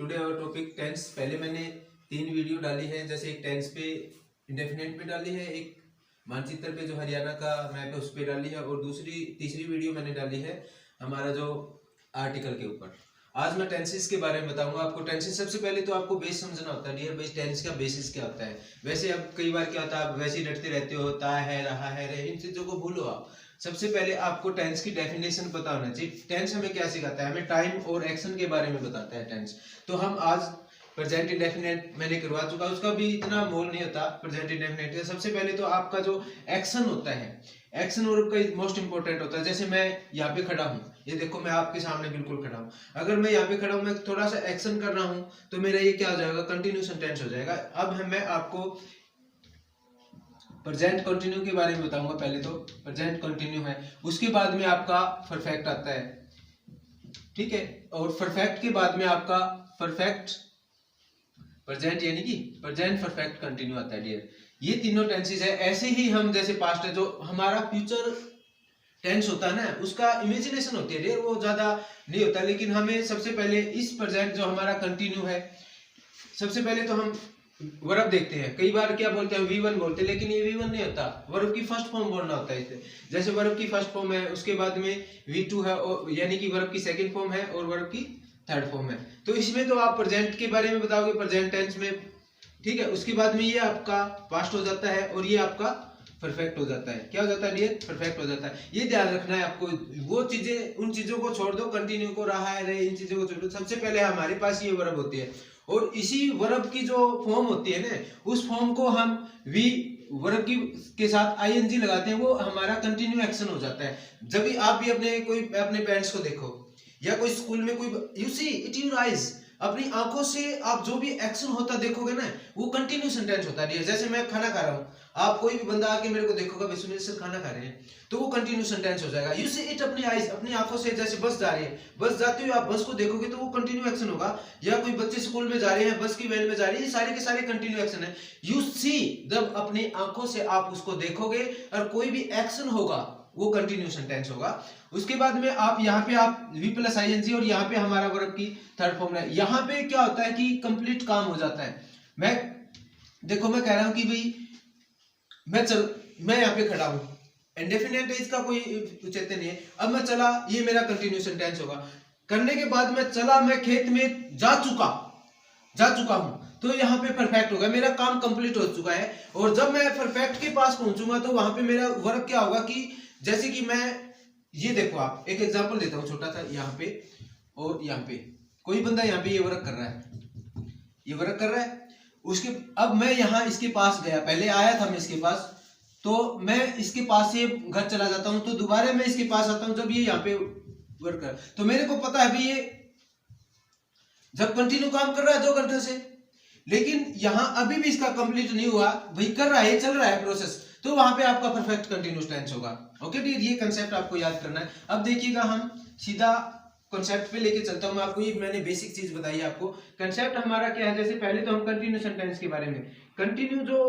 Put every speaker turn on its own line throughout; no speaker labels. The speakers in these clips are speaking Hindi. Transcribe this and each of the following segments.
Today our topic tense. पहले मैंने 3 वीडियो डाली है, जैसे एक टेंस पे इंडेफिनेट पे डाली है, एक मानचित्र पे जो हरियाणा का मैप है उस पे डाली है, और तीसरी वीडियो मैंने डाली है हमारा जो आर्टिकल के ऊपर। आज मैं टेंसेस के बारे में बताऊंगा आपको। टेंसेस सबसे पहले तो आपको बेस समझना होता है, डियर बेस टेंस का बेसिस क्या होता है। वैसे अब कई बार क्या होता है, आप वैसे ही रटते रहते हो, ता है, रहा है, रहे, इन चीजों को भूलो आप। सबसे पहले आपको टेंस की डेफिनेशन पता होना चाहिए। टेंस हमें क्या सिखाता है, हमें टाइम और एक्शन के बारे में बताता है टेंस। तो हम आज प्रेजेंट इंडेफिनेट मैंने करवा चुका, उसका भी इतना मोल नहीं होता प्रेजेंट इंडेफिनेट। सबसे पहले तो आपका जो एक्शन होता है, एक्शन वर्ब का मोस्ट इंपोर्टेंट होता है। जैसे मैं यहाँ पे खड़ा हूँ, ये देखो मैं आपके सामने बिल्कुल खड़ा हूँ। अगर मैं यहाँ पे खड़ा हूँ, मैं थोड़ा सा एक्शन कर रहा हूँ, तो मेरा ये क्या हो जाएगा, कंटिन्यू सेंटेंस हो जाएगा। अब मैं आपको प्रेजेंट कंटिन्यू के बारे में बताऊंगा। पहले तो प्रेजेंट कंटिन्यू है, उसके बाद में आपका परफेक्ट आता है, ठीक है। और परफेक्ट के बाद में आपका परफेक्ट प्रेजेंट यानी कि प्रेजेंट परफेक्ट कंटिन्यू आता है डियर। ये तीनों टेंसेस है। ऐसे ही हम जैसे पास्ट है, जो हमारा फ्यूचर टेंस होता है ना, उसका इमेजिनेशन होती है डियर, वो ज्यादा नहीं होता। लेकिन हमें सबसे पहले इस प्रेजेंट जो हमारा कंटिन्यू है, सबसे पहले तो हम वर्ब देखते हैं। कई बार क्या बोलते हैं, V1 बोलते हैं, लेकिन ये V1 नहीं होता, वर्ब की फर्स्ट फॉर्म बोलना होता है इसे। जैसे वर्ब की फर्स्ट फॉर्म है, उसके बाद में V2 है, यानी कि वर्ब की सेकंड फॉर्म है, और वर्ब की थर्ड फॉर्म है। तो इसमें तो आप प्रेजेंट के बारे में बताओगे प्रेजेंट टेंस में, ठीक है। उसके बाद में ये आपका पास्ट हो जाता है, और ये आपका परफेक्ट हो जाता है। क्या हो जाता है डियर, परफेक्ट हो जाता है। ये ध्यान रखना है आपको। वो चीजें, उन चीजों को छोड़ दो, कंटिन्यू को, रहा है, रहे, इन चीजों को छोड़ दो। सबसे पहले हमारे पास ये वर्ब होती है, और इसी वर्ब की जो फॉर्म होती है ना, उस फॉर्म को हम वी वर्ब की के साथ आईएनजी लगाते हैं, वो हमारा कंटिन्यू एक्शन हो जाता है। जब भी आप भी अपने पेरेंट्स को देखो, या कोई स्कूल में कोई, you see it your eyes, अपनी आंखों से आप जो भी एक्शन होता देखोगे ना, वो कंटिन्यू सेंटेंस होता है। जैसे मैं खाना खा रहा हूँ, आप कोई भी बंदा आके मेरे को देखोगा, भाई सुनील सर खाना खा रहे हैं, तो वो कंटिन्यू सेंटेंस हो जाएगा। यू सी इट अपनी आईज, अपनी आंखों से। जैसे बस जा रही है, बस जाते हुए आप बस को देखोगे, तो वो कंटिन्यू एक्शन होगा। या कोई बच्चे स्कूल में जा रहे हैं, बस की वैन में जा रही है, ये सारे के सारे कंटिन्यू एक्शन है। यू सी, जब अपनी आंखों से आप उसको देखोगे और कोई भी एक्शन होगा, वो कंटिन्यू सेंटेंस होगा। उसके बाद में आप यहाँ पे आप V plus I N G, और यहाँ पे हमारा वर्ब की थर्ड फॉर्म है। यहाँ पे क्या होता है कि कंप्लीट काम हो जाता है। मैं देखो, मैं कह रहा हूं कि भाई मैं यहाँ पे खड़ा हूं, इंडेफिनिट है, इसका कोई औचित्य नहीं है। अब मैं चला, ये मेरा कंटिन्यू सेंटेंस होगा। करने के बाद मैं चला, मैं खेत में जा चुका हूं, तो यहाँ पे परफेक्ट होगा, मेरा काम कंप्लीट हो चुका है। और जब मैं परफेक्ट के पास पहुंचूंगा, तो वहां पे मेरा वर्ब क्या होगा कि जैसे कि मैं, ये देखो, आप एक एग्जांपल देता हूं छोटा सा। यहाँ पे और यहाँ पे कोई बंदा यहाँ पे ये वर्क कर रहा है, ये वर्क कर रहा है। उसके अब मैं यहाँ इसके पास गया, पहले आया था मैं इसके पास, तो मैं इसके पास से घर चला जाता हूं, तो दोबारा मैं इसके पास आता हूं जब ये यहाँ पे वर्क कर, तो मेरे को पता है भाई ये जब कंटिन्यू काम कर रहा है 2 घंटे से, लेकिन यहां अभी भी इसका कंप्लीट नहीं हुआ, भाई कर रहा है, चल रहा है प्रोसेस, तो वहां पे आपका परफेक्ट कंटिन्यूस टेंस होगा। ओके डियर, ये कंसेप्ट आपको याद करना है। अब देखिएगा, हम सीधा कॉन्सेप्ट पे लेके चलता हूं मैं आपको। ये मैंने बेसिक चीज बताई है आपको। कंसेप्ट हमारा क्या है, जैसे पहले तो हम कंटिन्यू सेंटेंस के बारे में, कंटिन्यू जो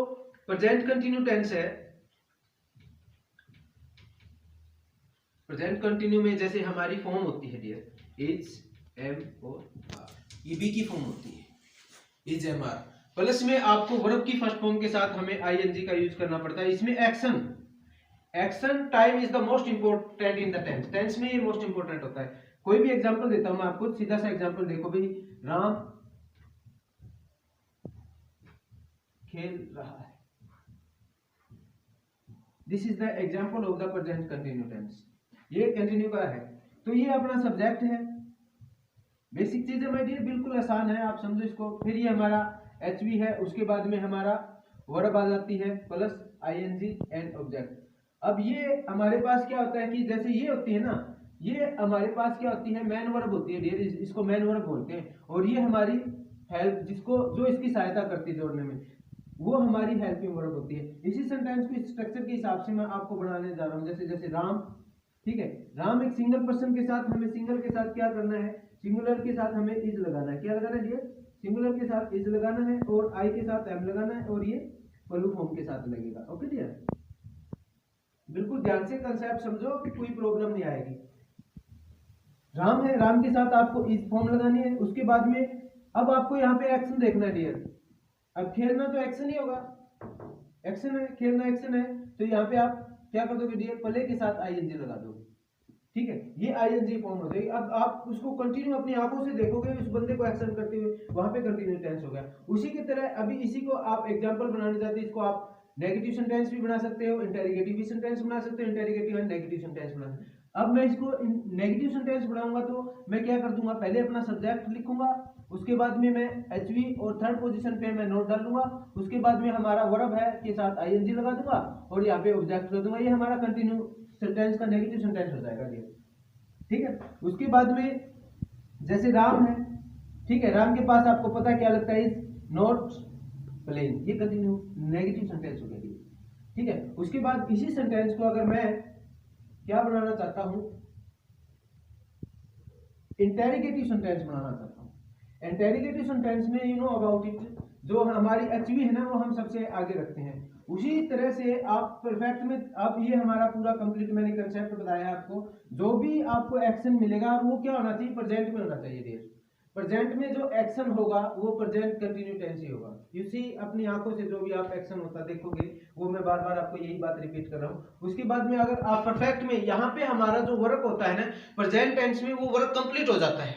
प्रेजेंट कंटिन्यू टेंस है, प्रेजेंट कंटिन्यू में जैसे हमारी फॉर्म होती है डियर, इज, एम और आर, ये बी की फॉर्म होती है, इज, एम, आर। प्लस में आपको वर्ब की फर्स्ट फॉर्म के साथ हमें आईएनजी का यूज करना पड़ता है। इसमें action time is the most important in the tense. Tense में ये मोस्ट इंपोर्टेंट होता है। कोई भी एग्जांपल देता हूं मैं आपको, सीधा सा एग्जांपल देखो भाई, राम खेल रहा है, this is the example of the present continue tense. ये कंटिन्यू का है, तो ये अपना सब्जेक्ट है। बेसिक चीजें माय डियर बिल्कुल आसान है, आप समझो इसको। फिर ये हमारा एचवी है, उसके बाद में हमारा वर्ब आ जाती है, प्लस आईएनजी एंड ऑब्जेक्ट। अब ये हमारे पास क्या होता है कि जैसे ये होती है ना, ये हमारे पास क्या होती है, मैन वर्ब होती है डियर, इसको मैन वर्ब बोलते हैं। और ये हमारी हेल्प, जिसको जो इसकी सहायता करती है जोड़ने में, वो हमारी हेल्पिंग वर्ब होती है। इसी सेंटेंस को स्ट्रक्चर के हिसाब से मैं आपको बनाने जा रहा हूँ। जैसे जैसे राम, ठीक है, राम एक सिंगल पर्सन के साथ, हमें सिंगल के साथ क्या करना है, सिंगुलर के साथ हमें इज लगाना है। क्या लगाना है डियर, सिंगुलर के साथ इज लगाना है, और आई के साथ एम लगाना है, और ये प्लू फॉर्म के साथ लगेगा। ओके डियर, बिल्कुल ध्यान से कंसेप्ट समझो कि कोई प्रॉब्लम नहीं आएगी। राम है, राम के साथ आपको इज फॉर्म लगानी है। उसके बाद में अब आपको यहाँ पे एक्शन देखना है डियर। अब खेलना तो एक्शन ही होगा, एक्शन है, खेलना एक्शन है, तो यहाँ पे आप क्या कर दोगे डियर, प्ले के साथ आईएनजी लगा दोगे। ठीक है, ये आईएनजी फॉर्म हो जाएगी। अब आप उसको कंटिन्यू अपनी आंखों से देखोगे उस बंदे को एक्शन करते हुए, वहां पे कंटिन्यू टेंस हो गया। उसी की तरह अभी इसी को आप एग्जांपल बनाने जाते हैं, इसको आप नेगेटिव सेंटेंस भी बना सकते हो, इंटेरोगेटिव सेंटेंस बना सकते हो, इंटेरोगेटिव एंड नेगेटिव सेंटेंस बना सकते हो। अब मैं इसको नेगेटिव सेंटेंस बनाऊंगा तो मैं क्या कर दूंगा, पहले अपना सब्जेक्ट लिखूंगा, उसके बाद में मैं एचवी और थर्ड पोजीशन पे मैं नोट डाल दूंगा, उसके बाद में हमारा वर्ब है के साथ आईएनजी लगा दूंगा और यहाँ पे ऑब्जेक्ट कर दूंगा। ये हमारा कंटिन्यू सेंटेंस का नेगेटिव सेंटेंस हो जाएगा ये। ठीक है, उसके बाद में जैसे राम है, ठीक है, राम के पास आपको पता क्या लगता है, इज नॉट प्लेइंग, ये कंटिन्यू नेगेटिव सेंटेंस हो गया। ठीक है, उसके बाद इसी सेंटेंस को अगर मैं क्या बनाना चाहता हूं, इंटेरोगेटिव सेंटेंस बनाना चाहता हूं। इंटेरोगेटिव सेंटेंस में यू नो अबाउट इट, जो हमारी एचवी है ना वो हम सबसे आगे रखते हैं। उसी तरह से आप परफेक्ट में, अब ये हमारा पूरा कंप्लीट मैंने कंसेप्ट बताया आपको। जो भी आपको एक्शन मिलेगा और वो क्या होना चाहिए, प्रेजेंट में होना चाहिए डियर। प्रेजेंट में जो एक्शन होगा वो प्रेजेंट कंटिन्यू टेंस ही होगा। यू सी, अपनी आंखों से जो भी आप एक्शन होता देखोगे, वो मैं बार बार आपको यही बात रिपीट कर रहा हूँ। उसके बाद में अगर आप परफेक्ट में, यहाँ पे हमारा जो वर्क होता है ना प्रेजेंट टेंस में, वो वर्क कंप्लीट हो जाता है।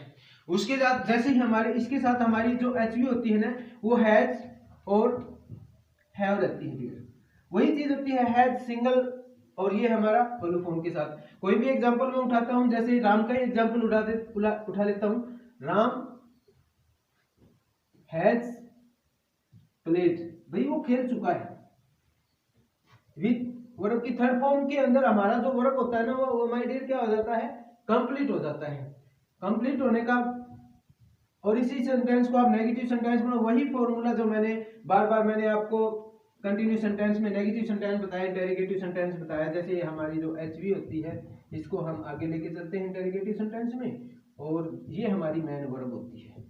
उसके साथ जैसे ही हमारे इसके साथ हमारी जो एचवी होती है ना वो हैज और हैव रहती है। वही चीज होती है हैज सिंगल, और ये हमारा होलोफोन के साथ। कोई भी एग्जांपल मैं उठाता हूं, जैसे राम का एग्जांपल उठा लेता हूं, राम हैज प्लेड, भाई वो खेल चुका है। विद वर्ब की थर्ड फॉर्म के अंदर हमारा जो वर्क होता है ना वो माय डियर क्या हो जाता है, कंप्लीट हो जाता है। कंप्लीट होने का, और इसी सेंटेंस को आप नेगेटिव सेंटेंस में, वही फॉर्मूला जो मैंने बार बार मैंने आपको कंटिन्यू सेंटेंस में नेगेटिव सेंटेंस बताया, इंटेरोगेटिव सेंटेंस बताया। जैसे हमारी जो एचवी होती है इसको हम आगे लेके चलते हैं इंटेरोगेटिव सेंटेंस में, और ये हमारी मेन वर्ब होती है।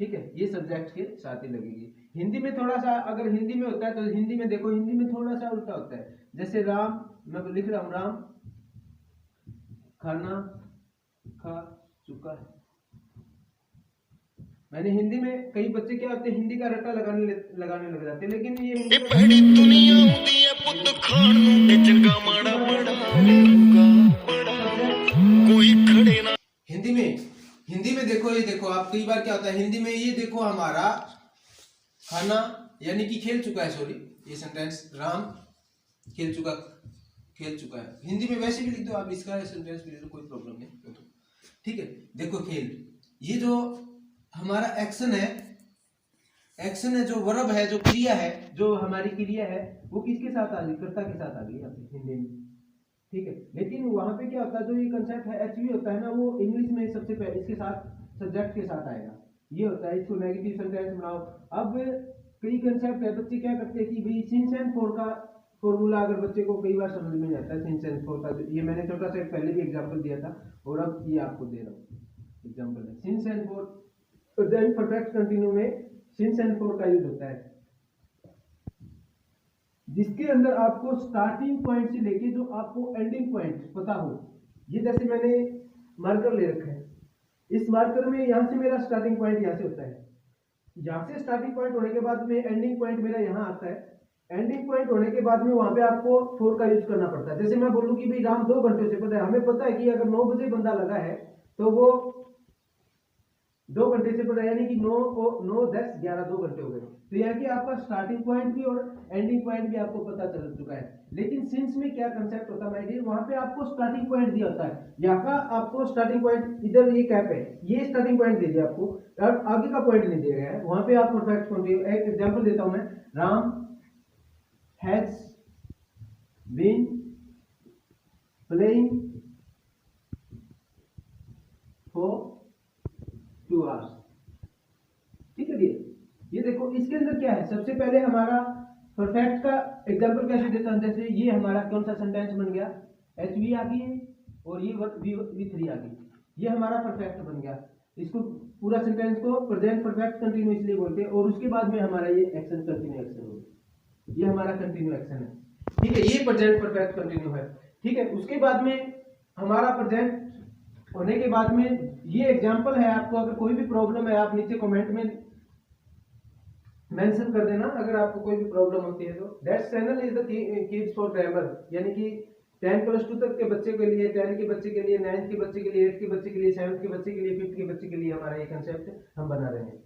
ठीक है, ये सब्जेक्ट के साथ ही लगेगी। हिंदी में थोड़ा सा, अगर हिंदी में होता है तो हिंदी में देखो, हिंदी में थोड़ा सा उल्टा होता है। जैसे राम, मैं लिख रहा हूं राम खाना खा चुका है। मैंने हिंदी में, कई बच्चे क्या होते हैं हिंदी का रट्टा लगाने लग जाते हैं, लेकिन ये
बड़ी दुनिया होती है पुੱਤ खान ਨੂੰ ਤੇ ਚੰਗਾ ਮਾੜਾ ਬੜਾ कोई खड़े ना।
हिंदी में देखो, ये देखो आप, कई बार क्या होता है हिंदी में, ये देखो हमारा खाना यानी कि खेल चुका है, सॉरी ये सेंटेंस, राम खेल चुका है। हिंदी में वैसे भी लिख दो आप, इसका सेंटेंस भी लिख दो, कोई प्रॉब्लम नहीं। ठीक है, देखो खेल, ये जो हमारा एक्शन है, जो वर्ब है, जो क्रिया है, जो हमारी क्रिया है, वो किसके साथ आ गई, कर्ता के साथ आ गई यहाँ पे हिंदी में। ठीक है, लेकिन वहां पे क्या होता है, जो ये कंसेप्ट है एचवी होता है ना, वो इंग्लिश में सबसे पहले इसके साथ सब्जेक्ट के साथ आएगा। ये होता है, इसको नेगेटिव सेंटेंस बनाओ। अब कई कंसेप्ट है, बच्चे क्या करते हैं कि भाई सिंस एंड फॉर का फॉर्मूला अगर बच्चे को कई बार समझ में नहीं आता है, सिंस एंड फॉर का, ये मैंने छोटा सा पहले भी एग्जांपल दिया था और अब ये आपको दे रहा हूँ एग्जांपल है। Since and for, present perfect continue में सिंस एंड फॉर का यूज होता है, जिसके अंदर आपको स्टार्टिंग पॉइंट से लेके जो आपको एंडिंग पॉइंट पता हो। ये जैसे मैंने मार्कर ले रखा है, इस मार्कर में यहां से मेरा स्टार्टिंग पॉइंट यहां से होता है, यहां से स्टार्टिंग पॉइंट होने के बाद में एंडिंग पॉइंट मेरा यहां आता है। एंडिंग पॉइंट होने के बाद में वहां पे आपको फॉर का यूज करना पड़ता है। जैसे मैं बोलूं कि भाई राम 2 घंटे से पता है, हमें पता है कि अगर 9 बजे बंदा लगा है तो वो 2 घंटे से पता, यानी कि 9 10 11 2 घंटे हो गए। तो यहाँ की आपका स्टार्टिंग पॉइंट भी और एंडिंग पॉइंट भी आपको पता चल चुका है। लेकिन सिंस में क्या कंसेप्ट होता है माय डियर, वहां पे आपको स्टार्टिंग पॉइंट दिया होता है। यहाँ का आपको स्टार्टिंग पॉइंट, इधर ये कैप है, ये स्टार्टिंग पॉइंट दे दिया आपको, और आगे का पॉइंट नहीं दिया गया है। वहां पे आप परफेक्ट पॉइंट, एक एग्जांपल देता हूं मैं, Ram has been playing for 2 hours. ठीक है, ये देखो इसके अंदर क्या है, सबसे पहले हमारा परफेक्ट का एग्जांपल कैसे देता हूं, जैसे ये हमारा कौन सा सेंटेंस बन गया, एचवी आ गई है और ये V3 आ गई, ये हमारा परफेक्ट बन गया। इसको पूरा सेंटेंस को प्रेजेंट परफेक्ट कंटिन्यू इसलिए बोलते हैं। और उसके बाद में हमारा ये एक्शन कंटिन्यू एक्शन हो गया, ये हमारा कंटिन्यू एक्शन है। ठीक है, ये प्रेजेंट परफेक्ट कंटिन्यू है। ठीक है, उसके बाद में हमारा प्रेजेंट होने के बाद में ये एग्जांपल है, आपको अगर कोई भी प्रॉब्लम है आप नीचे कमेंट में मेंशन कर देना अगर आपको कोई भी प्रॉब्लम होती है तो। That channel is the kids for grammar, यानी कि 10+2 तक के बच्चे के लिए, 10 के बच्चे के लिए, 9 के बच्चे के लिए, 8 के बच्चे के लिए, 7 के बच्चे के लिए, 5th के बच्चे के लिए हमारा ये कंसेप्ट हम बना रहे हैं।